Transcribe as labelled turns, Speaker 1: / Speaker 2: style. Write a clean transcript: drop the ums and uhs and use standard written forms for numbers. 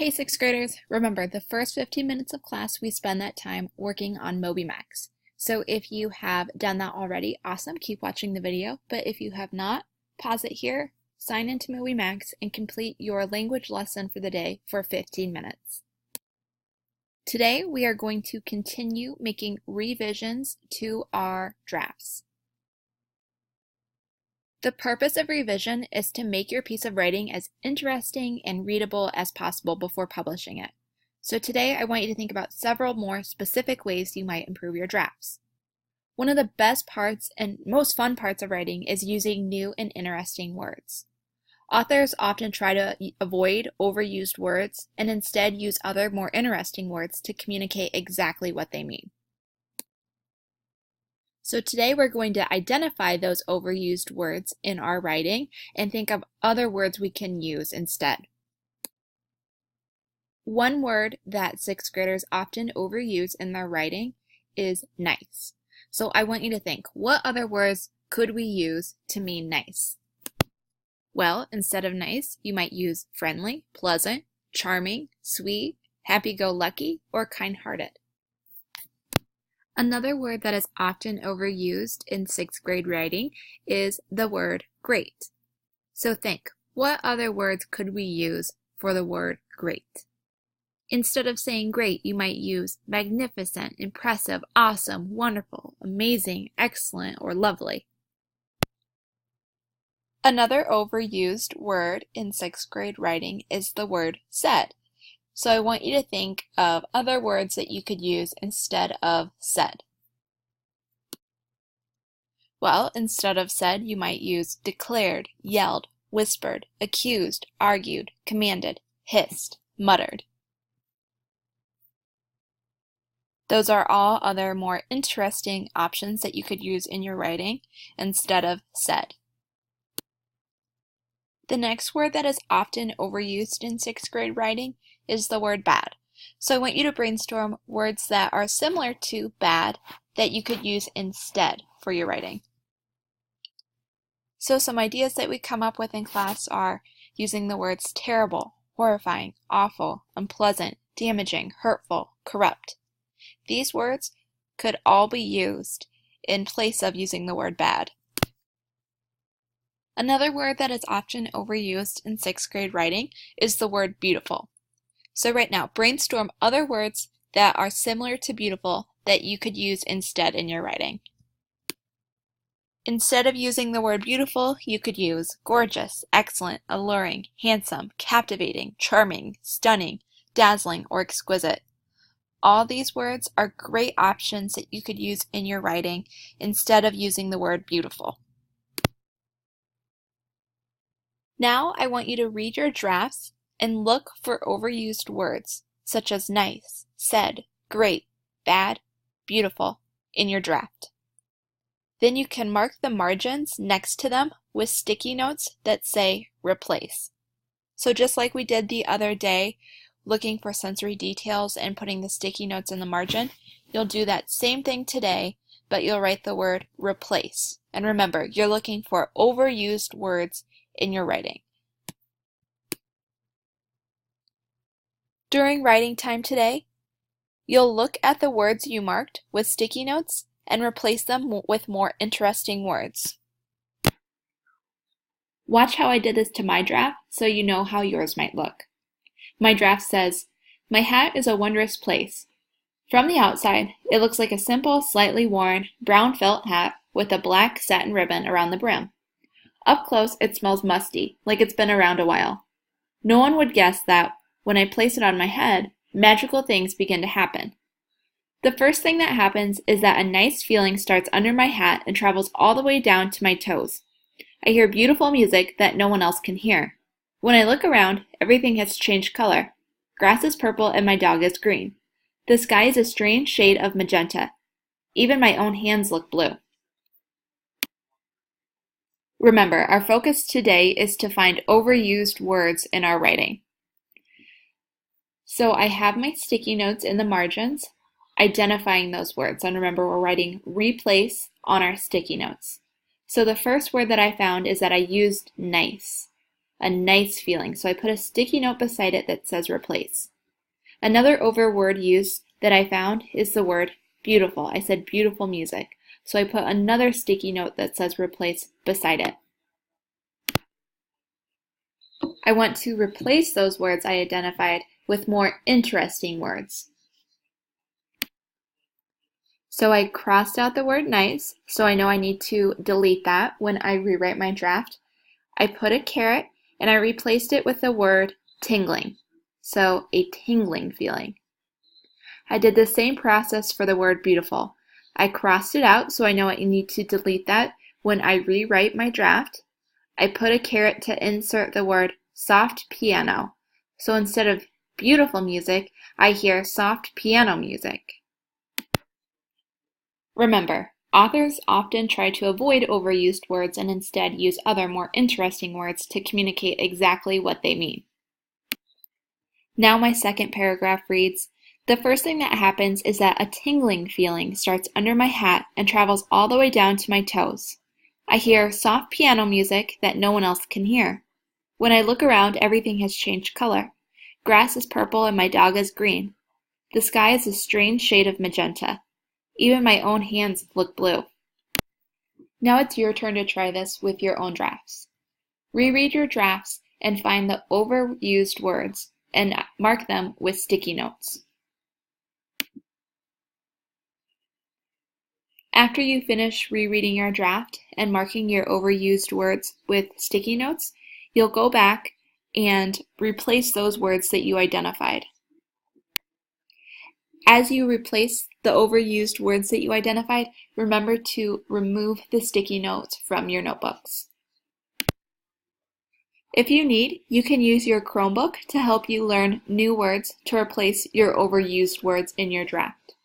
Speaker 1: Hey sixth graders, remember the first 15 minutes of class we spend that time working on MobyMax. So if you have done that already, awesome, keep watching the video, but if you have not, pause it here, sign into MobyMax, and complete your language lesson for the day for 15 minutes. Today we are going to continue making revisions to our drafts. The purpose of revision is to make your piece of writing as interesting and readable as possible before publishing it. So today I want you to think about several more specific ways you might improve your drafts. One of the best parts and most fun parts of writing is using new and interesting words. Authors often try to avoid overused words and instead use other more interesting words to communicate exactly what they mean. So today we're going to identify those overused words in our writing and think of other words we can use instead. One word that sixth graders often overuse in their writing is nice. So I want you to think, what other words could we use to mean nice? Well, instead of nice, you might use friendly, pleasant, charming, sweet, happy-go-lucky, or kind-hearted. Another word that is often overused in sixth grade writing is the word great. So think, what other words could we use for the word great? Instead of saying great, you might use magnificent, impressive, awesome, wonderful, amazing, excellent, or lovely. Another overused word in sixth grade writing is the word said. So I want you to think of other words that you could use instead of said. Well, instead of said, you might use declared, yelled, whispered, accused, argued, commanded, hissed, muttered. Those are all other more interesting options that you could use in your writing instead of said. The next word that is often overused in sixth grade writing is the word bad. So I want you to brainstorm words that are similar to bad that you could use instead for your writing. So some ideas that we come up with in class are using the words terrible, horrifying, awful, unpleasant, damaging, hurtful, corrupt. These words could all be used in place of using the word bad. Another word that is often overused in sixth grade writing is the word beautiful. So right now, brainstorm other words that are similar to beautiful that you could use instead in your writing. Instead of using the word beautiful, you could use gorgeous, excellent, alluring, handsome, captivating, charming, stunning, dazzling, or exquisite. All these words are great options that you could use in your writing instead of using the word beautiful. Now I want you to read your drafts and look for overused words such as nice, said, great, bad, beautiful in your draft. Then you can mark the margins next to them with sticky notes that say replace. So just like we did the other day, looking for sensory details and putting the sticky notes in the margin, you'll do that same thing today, but you'll write the word replace. And remember, you're looking for overused words in your writing. During writing time today, you'll look at the words you marked with sticky notes and replace them with more interesting words. Watch how I did this to my draft so you know how yours might look. My draft says, "My hat is a wondrous place. From the outside, it looks like a simple, slightly worn, brown felt hat with a black satin ribbon around the brim. Up close, it smells musty, like it's been around a while. No one would guess that, when I place it on my head, magical things begin to happen. The first thing that happens is that a nice feeling starts under my hat and travels all the way down to my toes. I hear beautiful music that no one else can hear. When I look around, everything has changed color. Grass is purple and my dog is green. The sky is a strange shade of magenta. Even my own hands look blue." Remember, our focus today is to find overused words in our writing. So I have my sticky notes in the margins, identifying those words. And remember, we're writing replace on our sticky notes. So the first word that I found is that I used nice. a nice feeling, so I put a sticky note beside it that says replace. Another word used that I found is the word beautiful. I said beautiful music, so I put another sticky note that says replace beside it. I want to replace those words I identified with more interesting words. So I crossed out the word nice, so I know I need to delete that when I rewrite my draft. I put a caret and I replaced it with the word tingling, so a tingling feeling. I did the same process for the word beautiful. I crossed it out, so I know I need to delete that when I rewrite my draft. I put a caret to insert the word soft piano, so instead of beautiful music, I hear soft piano music. Remember, authors often try to avoid overused words and instead use other more interesting words to communicate exactly what they mean. Now my second paragraph reads, the first thing that happens is that a tingling feeling starts under my hat and travels all the way down to my toes. I hear soft piano music that no one else can hear. When I look around, everything has changed color. Grass is purple and my dog is green. The sky is a strange shade of magenta. Even my own hands look blue. Now it's your turn to try this with your own drafts. Reread your drafts and find the overused words and mark them with sticky notes. After you finish rereading your draft and marking your overused words with sticky notes, you'll go back and replace those words that you identified. As you replace the overused words that you identified, remember to remove the sticky notes from your notebooks. If you need, you can use your Chromebook to help you learn new words to replace your overused words in your draft.